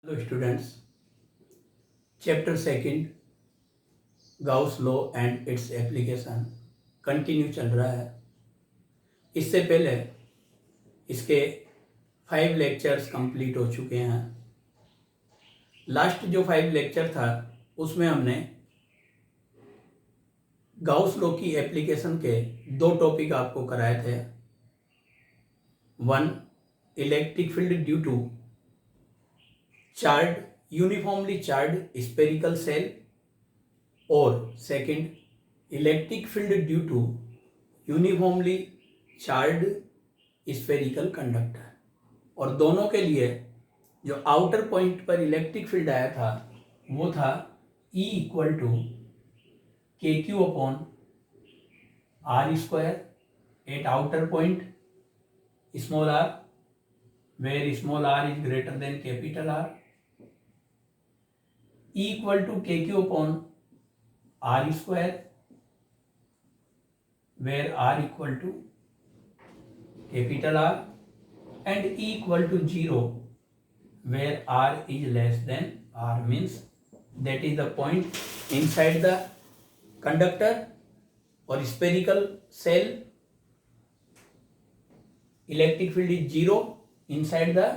Hello students, chapter second Gauss law and its application continue चल रहा है। इससे पहले इसके 5 लेक्चर्स कंप्लीट हो चुके हैं। लास्ट जो 5 लेक्चर था उसमें हमने गाउस लॉ की एप्लीकेशन के 2 टॉपिक आपको कराए थे। 1, electric field due to charge uniformly charge spherical shell और second, electric field due to uniformly charge spherical conductor. और दोनों के लिए जो आउटर पॉइंट पर इलेक्ट्रिक फील्ड आया था वो था E इक्वल टू के Q upon are square at outer point small R where small R is greater than capital R. E equal to के Q upon are square where r equal to capital R and E equal to 0 where r is less than r, means that is the point inside the conductor or spherical cell. Electric field is 0 inside the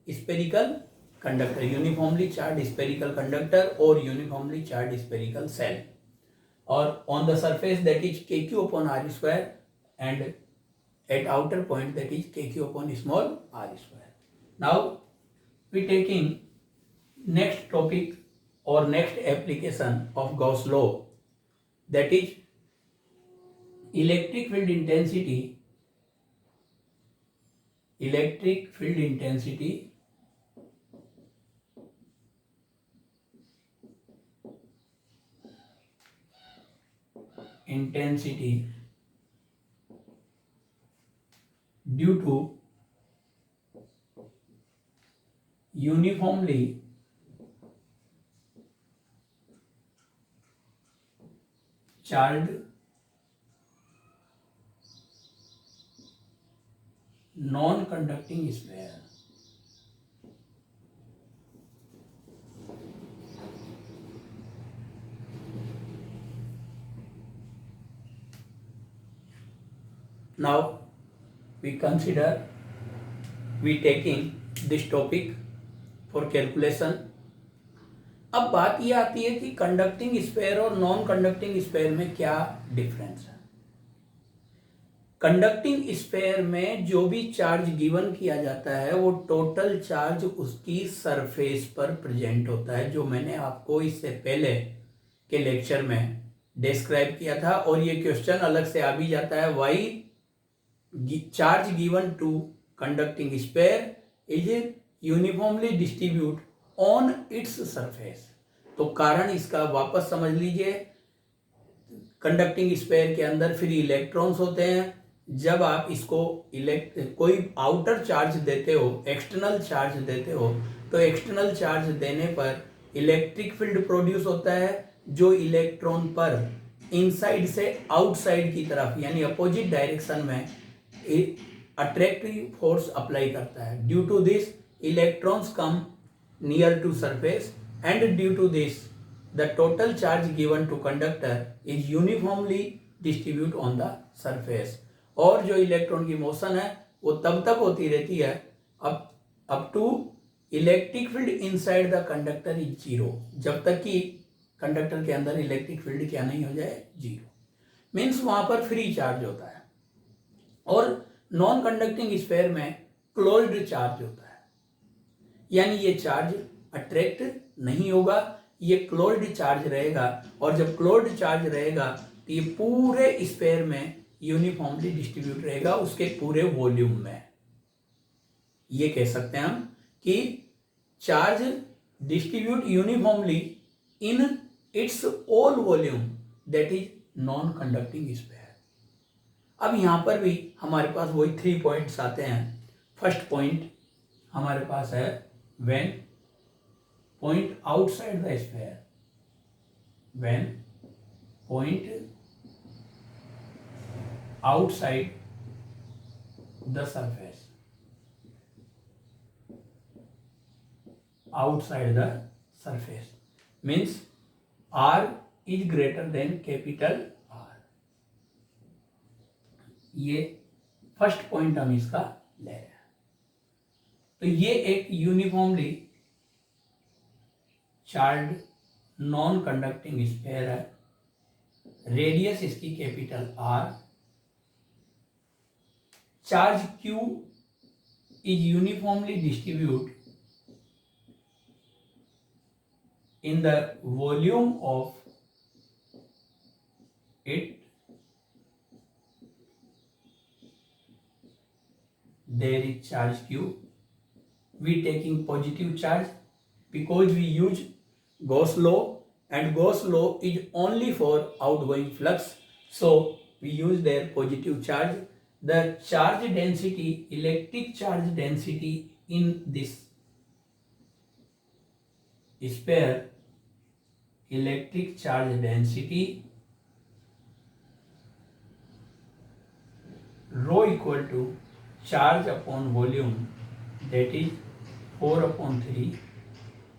spherical conductor, uniformly charged spherical conductor or uniformly charged spherical cell, or on the surface that is kq upon r square and at outer point that is kq upon small r square. Now we taking next topic or next application of Gauss law, that is electric field intensity. Electric field intensity due to uniformly charged non-conducting sphere. Now we consider we taking this topic for calculation. अब बात ये आती है कि conducting sphere और non conducting sphere में क्या difference है। कंडक्टिंग स्फीयर में जो भी चार्ज गिवन किया जाता है वो टोटल चार्ज उसकी सरफेस पर प्रेजेंट होता है, जो मैंने आपको इससे पहले के लेक्चर में डिस्क्राइब किया था। और ये क्वेश्चन अलग से आ भी जाता है, why charge given to conducting sphere is uniformly distribute on its surface. तो कारण इसका वापस समझ लीजिए, कंडक्टिंग स्फीयर के अंदर फ्री इलेक्ट्रॉन्स होते हैं। जब आप इसको कोई आउटर चार्ज देते हो, एक्सटर्नल चार्ज देते हो, तो एक्सटर्नल चार्ज देने पर इलेक्ट्रिक फील्ड प्रोड्यूस होता है जो इलेक्ट्रॉन पर इनसाइड से आउटसाइड की तरफ यानी अपोजिट डायरेक्शन में अट्रैक्टिव फोर्स अप्लाई करता है। Due to this electrons come near to surface and due to this the total charge given to conductor is uniformly distribute on the surface. और जो electron की motion है वो तब तक होती रहती है up to electric field inside the conductor is 0, जब तक कि कंडक्टर के अंदर इलेक्ट्रिक फील्ड क्या नहीं हो जाए, 0, मीन्स वहां पर फ्री चार्ज होता है। और नॉन कंडक्टिंग स्फीयर में क्लोज्ड चार्ज होता है, यानी ये चार्ज अट्रैक्ट नहीं होगा, ये क्लोज्ड चार्ज रहेगा। और जब क्लोज्ड चार्ज रहेगा तो ये पूरे स्फीयर में यूनिफॉर्मली डिस्ट्रीब्यूट रहेगा उसके पूरे वॉल्यूम में। ये कह सकते हैं हम कि charge distribute uniformly in its all volume, that is non conducting sphere. अब यहां पर भी हमारे पास वही 3 पॉइंट्स आते हैं। फर्स्ट पॉइंट हमारे पास है when point outside the sphere, when point outside the surface, outside the surface. Means r is greater than capital R. ये फर्स्ट पॉइंट हम इसका ले रहे हैं. तो ये एक uniformly charge non conducting sphere है. रेडियस इसकी capital R. Charge Q is uniformly distributed in the volume of it. There is charge Q. We taking positive charge because we use Gauss law, and Gauss law is only for outgoing flux. So we use their positive charge. The charge density, electric charge density in this sphere, electric charge density rho equal to charge upon volume, that is 4/3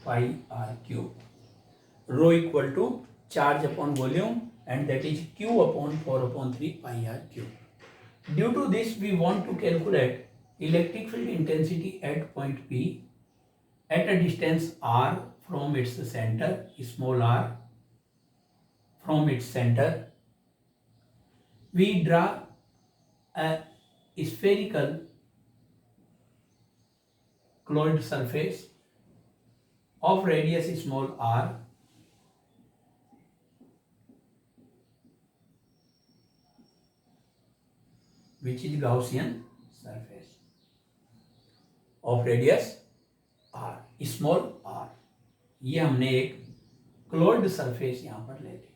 pi r cube. Rho equal to charge upon volume, and that is Q upon 4/3 pi r cube. Due to this, we want to calculate electric field intensity at point P at a distance r from its center, small r, from its center. We draw a spherical closed surface of radius small r, which is Gaussian surface of radius r, small r. ये हमने एक closed surface यहां पर ले ली.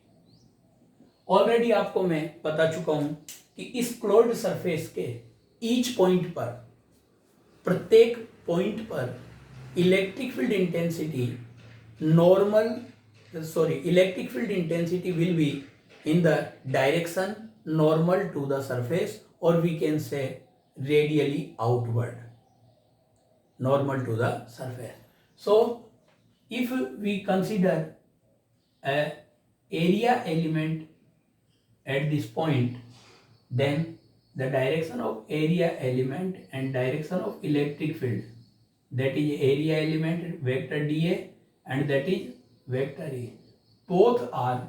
Already आपको मैं बता चुका हूं कि इस क्लोज्ड सरफेस के ईच पॉइंट पर, प्रत्येक पॉइंट पर electric field intensity electric field intensity will be in the direction normal to the surface, or we can say radially outward, normal to the surface. So if we consider a area element at this point, then the direction of area element and direction of electric field, that is area element vector dA and that is vector E, both are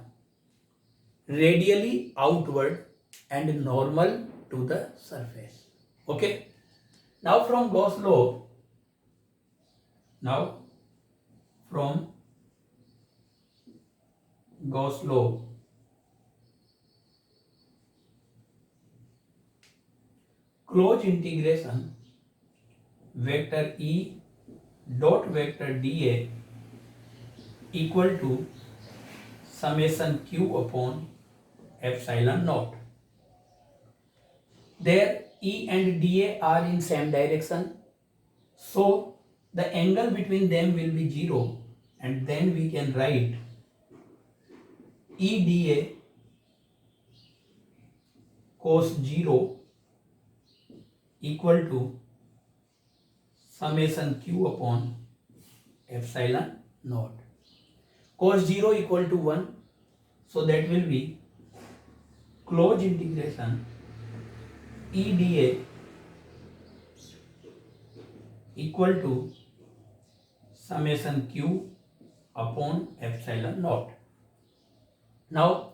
radially outward and normal to the surface. Okay, now from Gauss law, close integration vector E dot vector dA equal to summation Q upon epsilon naught. There E and dA are in same direction, so the angle between them will be 0, and then we can write E dA cos 0 equal to summation Q upon epsilon naught. Cos 0 equal to 1, so that will be close integration E dA equal to summation Q upon epsilon naught. Now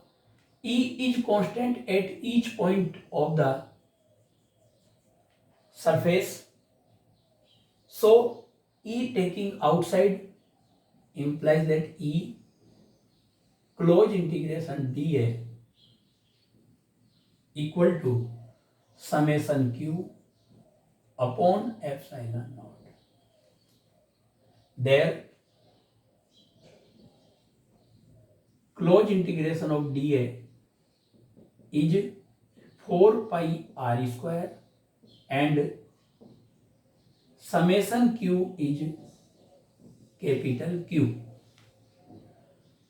E is constant at each point of the surface, so E taking outside implies that E close integration dA equal to summation Q upon epsilon naught. There close integration of dA is 4 pi r square and summation Q is capital Q.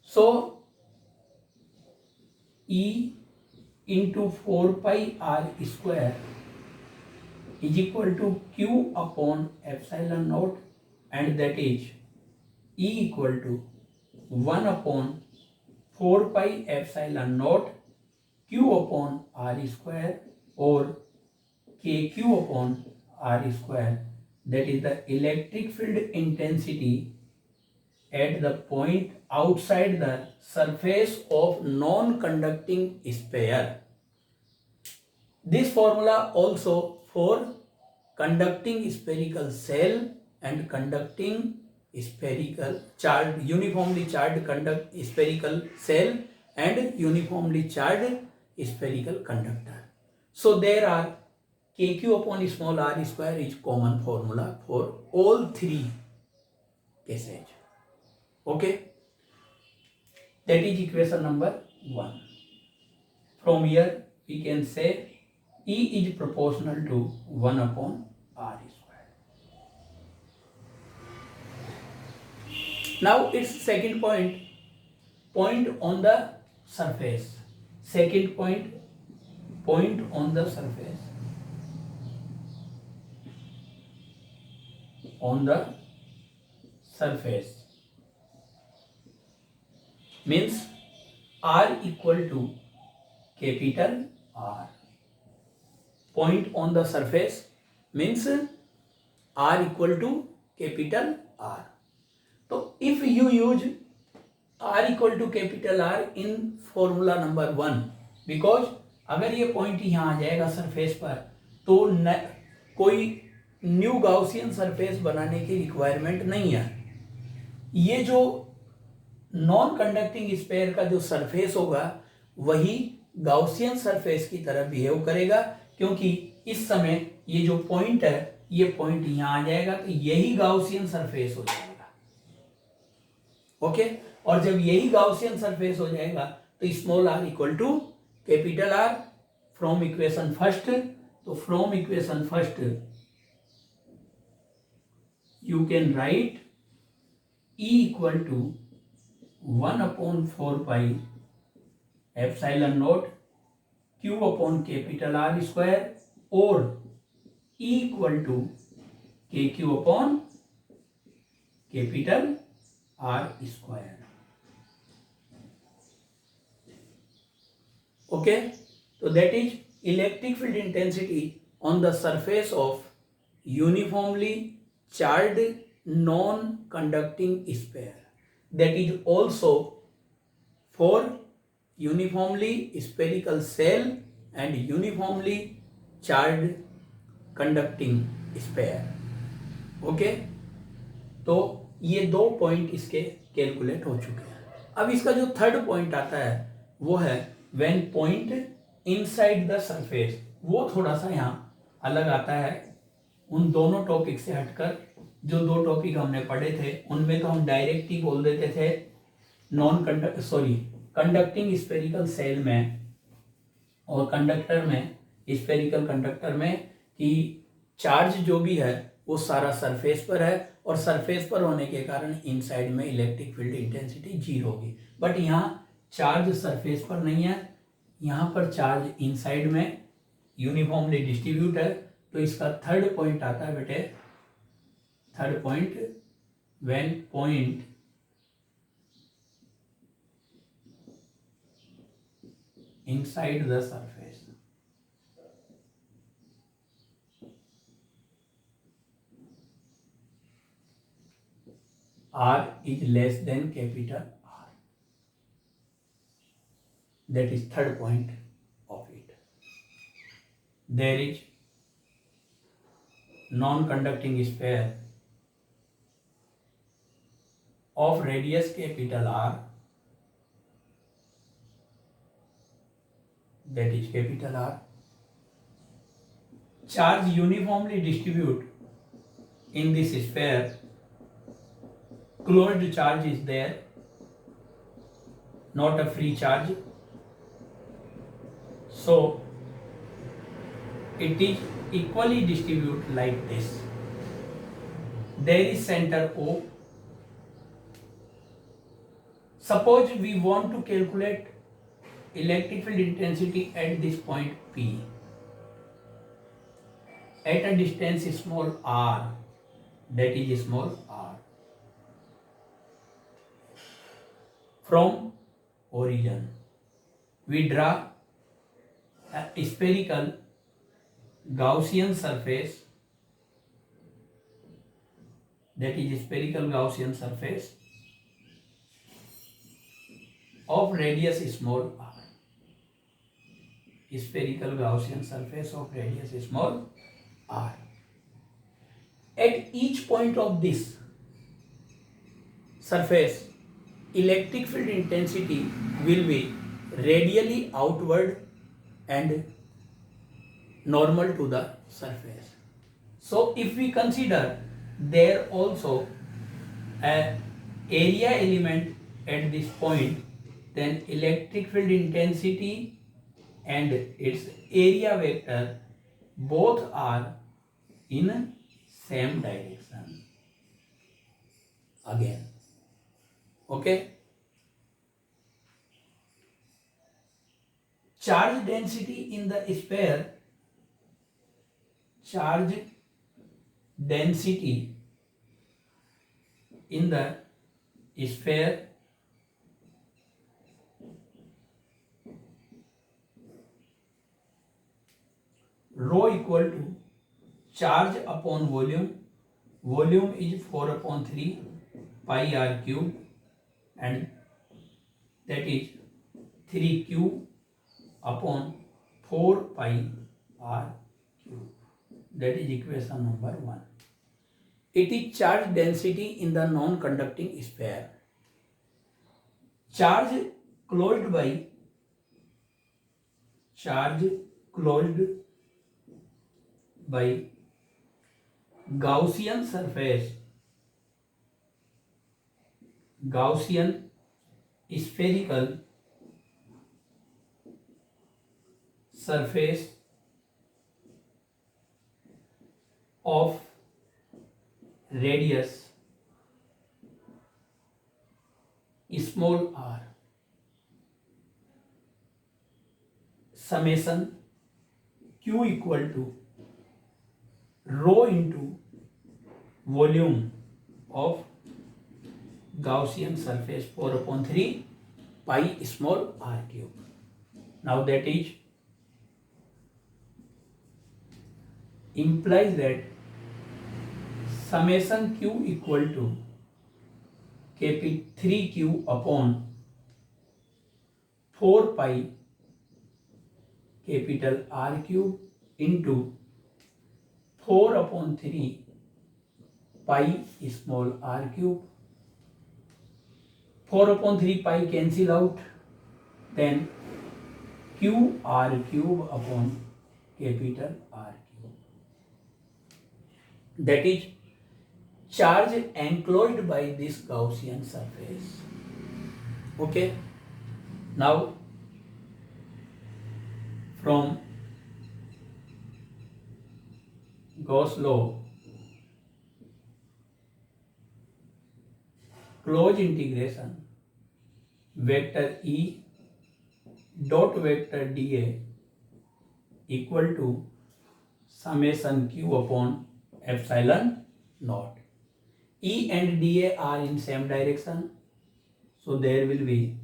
So E into 4 pi r square is equal to Q upon epsilon naught, and that is E equal to 1 upon 4 pi epsilon naught Q upon R square or KQ upon R square, that is the electric field intensity at the point outside the surface of non-conducting sphere. This formula also for conducting spherical cell and conducting spherical charged uniformly charged spherical cell and uniformly charged spherical conductor. So there are kq upon small r square is common formula for all three cases. Okay, that is equation number 1. From here we can say E is proportional to 1 upon r square. Now its second point on the surface. Second point on the surface. On the surface means r equal to capital R. Point on the surface means r equal to capital R. So if you use r equal to capital R in formula number 1, because अगर ये point यहाँ आ जाएगा surface पर तो कोई new Gaussian surface बनाने की requirement नहीं है. ये जो नॉन कंडक्टिंग स्फीयर का जो सरफेस होगा वही गाउसियन सरफेस की तरह बिहेव करेगा, क्योंकि इस समय ये जो पॉइंट है ये पॉइंट यहाँ आ जाएगा तो यही गाउसियन सरफेस हो जाएगा. ओके, और जब यही गाउसियन सरफेस हो जाएगा तो small r equal to capital R. From equation first, तो from equation first you can write E equal to 1 upon 4 pi epsilon naught Q upon capital R square or E equal to KQ upon capital R square. Okay, so that is electric field intensity on the surface of uniformly charged non-conducting sphere. That is also for uniformly spherical cell and uniformly charged conducting sphere. Okay, तो ये दो point इसके calculate हो चुके हैं. अब इसका जो थर्ड पॉइंट आता है वो है when point inside the surface. वो थोड़ा सा यहाँ अलग आता है उन दोनों टॉपिक से हटकर. जो दो टॉपिक हमने पढ़े थे उनमें तो हम डायरेक्ट ही बोल देते थे कंडक्टिंग स्फेरिकल सेल में और कंडक्टर में स्फेरिकल कंडक्टर में कि चार्ज जो भी है वो सारा सरफेस पर है और सरफेस पर होने के कारण इनसाइड में इलेक्ट्रिक फील्ड इंटेंसिटी 0 होगी. बट यहाँ चार्ज सरफेस पर नहीं है, यहाँ पर चार्ज इनसाइड में यूनिफॉर्मली डिस्ट्रीब्यूट है. तो इसका थर्ड पॉइंट आता है बेटे, third point when point inside the surface. R is less than capital R. That is third point of it. There is non-conducting sphere of radius capital R, that is capital R. Charge uniformly distribute in this sphere. Closed charge is there, not a free charge. So it is equally distributed like this. There is center O. Suppose we want to calculate electric field intensity at this point P at a distance small r, that is small r. from origin. We draw a spherical Gaussian surface, that is spherical Gaussian surface of radius small r. Spherical Gaussian surface of radius small r. At each point of this surface, electric field intensity will be radially outward and normal to the surface. So if we consider there also an area element at this point, then electric field intensity and its area vector both are in same direction again. Okay. Charge density in the sphere, charge density in the sphere rho equal to charge upon volume. Volume is 4/3 pi r cube, and that is 3q upon 4 pi r cube. That is equation number 1. It is charge density in the non-conducting sphere. Charge closed by Gaussian surface, Gaussian spherical surface of radius small r, summation q equal to rho into volume of Gaussian surface 4/3 pi small r cube. Now that is implies that summation q equal to 3q upon 4 pi capital R cube into 4/3 pi small r cube. 4/3 pi cancel out, then q r cube upon capital R cube. That is charge enclosed by this Gaussian surface. Okay. Now from Gauss law, closed integration vector E dot vector dA equal to summation q upon epsilon naught. E and dA are in same direction, so there will be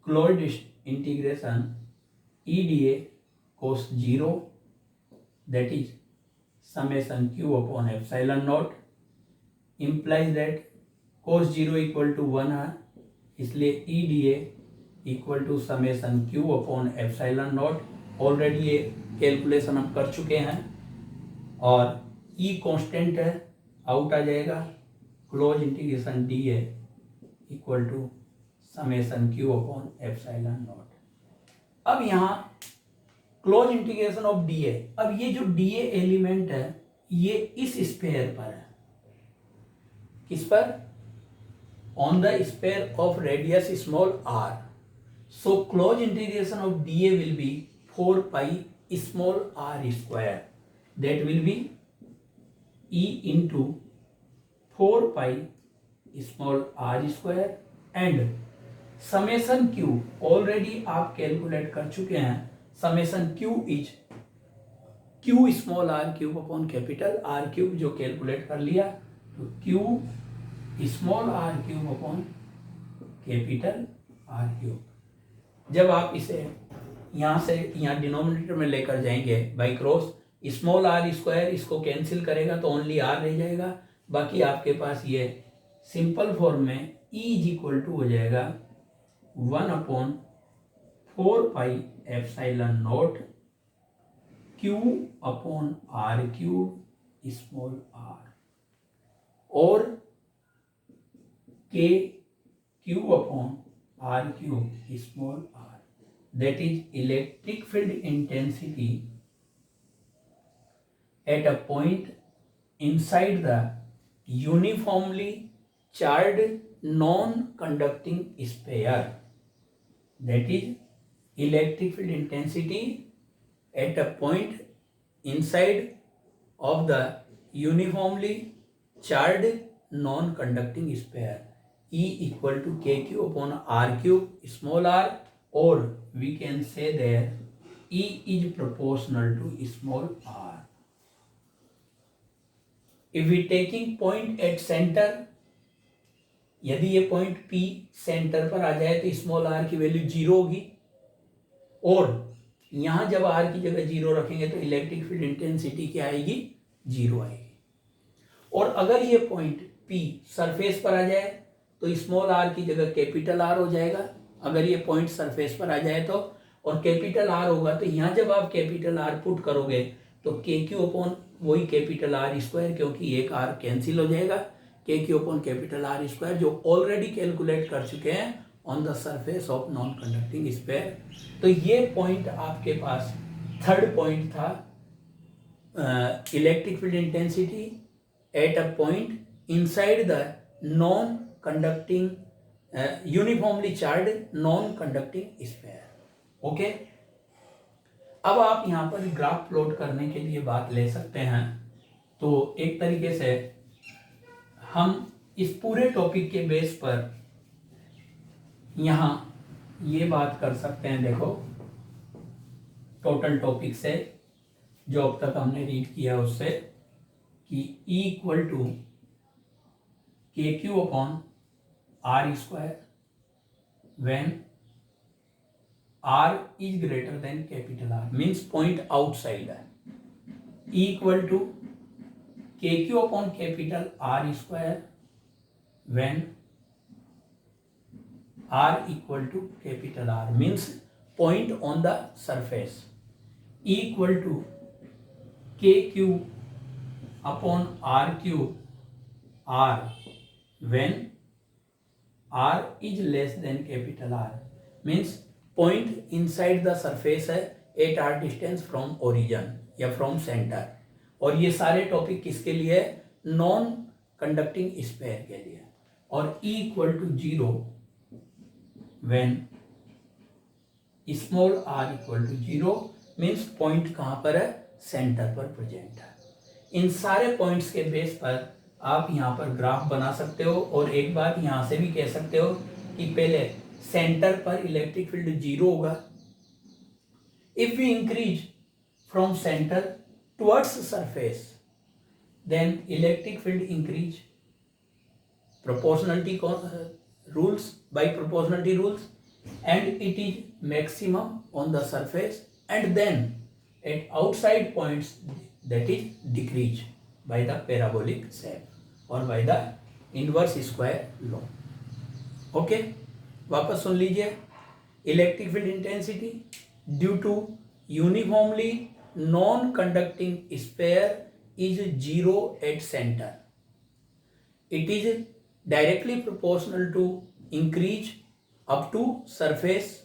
closed integration E dA cos 0, that is summation q upon epsilon naught, implies that cos 0 equal to 1 है, इसलिए E dA equal to summation q upon epsilon naught. Already ये calculation हम कर चुके हैं और E constant है, out आ जाएगा. Close integration dA equal to summation q upon epsilon naught. अब यहाँ क्लोज इंटीग्रेशन ऑफ dA. अब ये जो dA एलिमेंट है ये इस स्फीयर पर है. किस पर? On the sphere of radius small r. So closed integration of dA will be 4 pi small r square. That will be E into 4 pi small r square and summation q already आप calculate कर चुके हैं. summation q is q small r cube upon capital R cube जो calculate कर लिया. तो q small r cube upon capital R cube. जब आप इसे यहाँ से यहाँ डिनोमिनेटर में लेकर जाएंगे by cross, small r square इसको कैंसिल करेगा तो ओनली आर रह जाएगा। बाकी आपके पास ये सिंपल फॉर्म में E इज इक्वल टू हो जाएगा 1/4πε0 Q upon r cube small r, और K Q upon r cube small r, that is electric field intensity at a point inside the uniformly charged non-conducting sphere. That is electric field intensity at a point inside of the uniformly charged non-conducting sphere. E equal to KQ upon R cube small r, or we can say that E is proportional to small r. If we taking point at center, यदि ये point P centre पर आ जाए तो small r की value 0 होगी, और यहाँ जब r की जगह 0 रखेंगे तो इलेक्ट्रिक फील्ड इंटेंसिटी क्या आएगी, 0 आएगी। और अगर ये पॉइंट P सरफेस पर आ जाए तो स्मॉल r की जगह कैपिटल R हो जाएगा। अगर ये पॉइंट सरफेस पर आ जाए तो, और कैपिटल R होगा तो यहाँ जब आप कैपिटल R पुट करोगे तो के क्यू अपॉन वही कैपिटल R स्क्वायर, क्योंकि एक R कैंसिल हो जाएगा, के Q upon capital R square, जो ऑलरेडी कैलकुलेट कर चुके हैं on the surface of non conducting sphere. तो ये पॉइंट आपके पास थर्ड पॉइंट था, electric field intensity at a point inside the non conducting uniformly charged non conducting sphere. Okay, अब आप यहाँ पर ग्राफ प्लॉट करने के लिए बात ले सकते हैं। तो एक तरीके से हम इस पूरे टॉपिक के बेस पर यहाँ ये बात कर सकते हैं, देखो टोटल टॉपिक से जो अब तक हमने रीड किया उससे, कि E इक्वल टू के Q upon are square when R is greater than capital R, means point outside है, E equal to KQ upon capital R square when R equal to capital R, means point on the surface. E equal to KQ upon R cube R when R is less than capital R, means point inside the surface है at R distance from origin या from centre. और ये सारे topic किसके लिए है, non conducting sphere के लिए। और E equal to 0 when small r equal to 0, means point कहाँ पर है, सेंटर पर प्रेजेंट है। इन सारे पॉइंट्स के बेस पर आप यहाँ पर ग्राफ बना सकते हो। और एक बात यहाँ से भी कह सकते हो कि पहले सेंटर पर इलेक्ट्रिक फील्ड 0 होगा। If we increase from centre towards surface then electric field increase proportionality rules, by proportionality rules, and it is maximum on the surface, and then at outside points that is decrease by the parabolic shape और by the inverse square law. Okay, वापस सुन लीजिए। Electric field intensity due to uniformly non conducting sphere is 0 at centre. It is directly proportional to increase up to surface.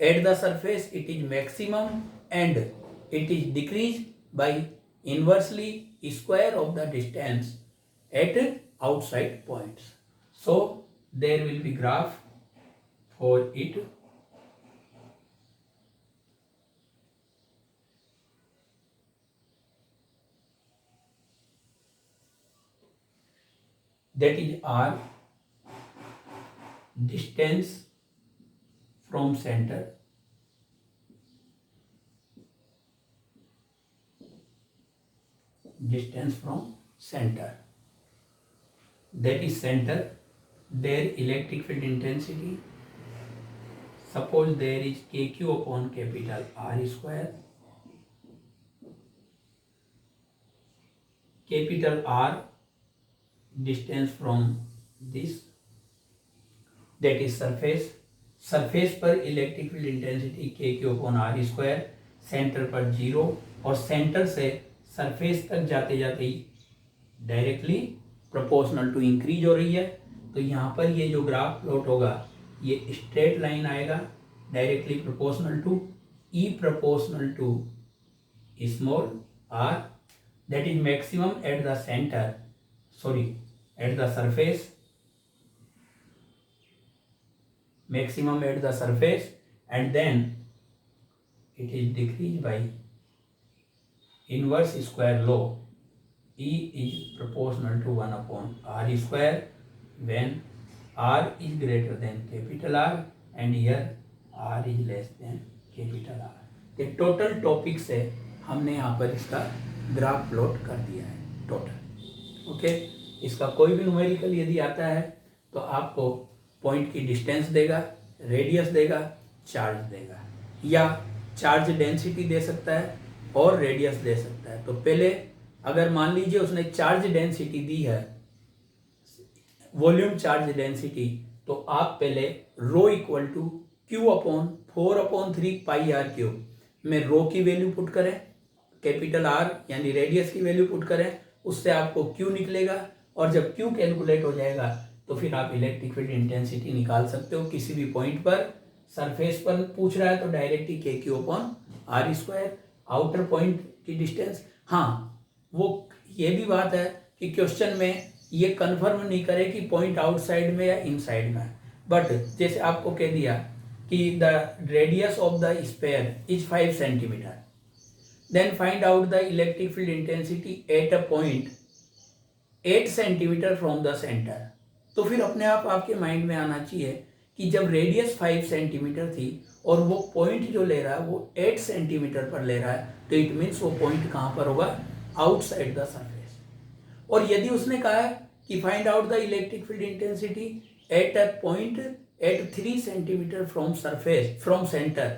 At the surface it is maximum and it is decrease by inversely square of the distance at outside points. So there will be graph for it. That is R, distance from center, distance from center, that is center, their electric field intensity, Suppose there is kq upon capital R square. Capital R distance from this, that is surface. Surface पर electric field intensity k Q upon are square, centre पर 0 और centre से surface तक जाते जाते ही directly proportional to increase हो रही है। तो यहाँ पर ये जो ग्राफ प्लॉट होगा ये स्ट्रेट लाइन आएगा directly proportional to E proportional to small r, that is maximum at the centre, sorry at the surface, maximum at the surface, and then it is decreased by inverse square law. E is proportional to 1 upon R square when R is greater than capital R and here R is less than capital R. तो total topic से हमने यहाँ पर इसका graph plot कर दिया है total. Okay, इसका कोई भी न्यूमेरिकल यदि आता है तो आपको पॉइंट की डिस्टेंस देगा, रेडियस देगा, चार्ज देगा, या चार्ज डेंसिटी दे सकता है और रेडियस दे सकता है। तो पहले अगर मान लीजिए उसने चार्ज डेंसिटी दी है, वॉल्यूम चार्ज डेंसिटी, तो आप पहले rho equal to Q upon 4/3 pi R cube में रो की वैल्यू पुट करें, कैपिटल आर यानी रेडियस की वैल्यू पुट करें, उससे आपको क्यू निकलेगा और जब क्यू कैलकुलेट हो जाएगा तो फिर आप इलेक्ट्रिक फील्ड इंटेंसिटी निकाल सकते हो किसी भी पॉइंट पर। सरफेस पर पूछ रहा है तो directly k Q upon are square, outer point की डिस्टेंस। हाँ, वो ये भी बात है कि क्वेश्चन में ये कंफर्म नहीं करे कि पॉइंट आउटसाइड में या इनसाइड में, बट जैसे आपको कह दिया कि the radius of the sphere is 5 centimetre, then find out the electric field intensity at a point 8 centimetre from the centre. तो फिर अपने आप आपके माइंड में आना चाहिए कि जब रेडियस 5 सेंटीमीटर थी और वो पॉइंट जो ले रहा है वो 8 सेंटीमीटर पर ले रहा है, तो इट मीन्स वो पॉइंट कहाँ पर होगा, आउटसाइड द सरफेस। और यदि उसने कहा है कि find out the electric field intensity at a point at 3 centimetre from surface from centre,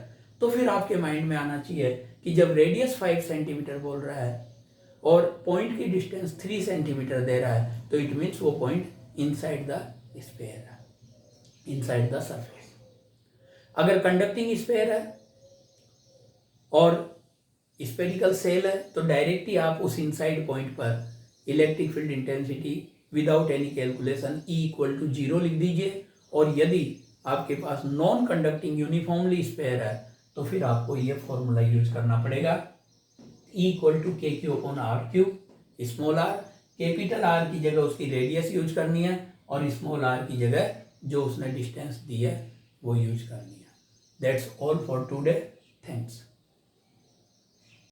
तो फिर आपके माइंड में आना चाहिए कि जब रेडियस 5 सेंटीमीटर बोल रहा है और पॉइंट की डिस्टेंस 3 सेंटीमीटर दे रहा है, तो इट मीन्स वो point inside the sphere, inside the surface. अगर कंडक्टिंग स्फीयर है और स्फेरिकल सेल है तो डायरेक्टली आप उस इनसाइड पॉइंट पर electric field intensity without any calculation E equal to 0 लिख दीजिए। और यदि आपके पास नॉन कंडक्टिंग यूनिफॉर्मली स्फीयर है तो फिर आपको ये फॉर्मूला यूज करना पड़ेगा, E इक्वल टू के Q upon r cube, small r, capital r की जगह उसकी रेडियस यूज करनी है और स्मॉल आर की जगह जो उसने डिस्टेंस दी है वो यूज करनी है। That's all for today, thanks.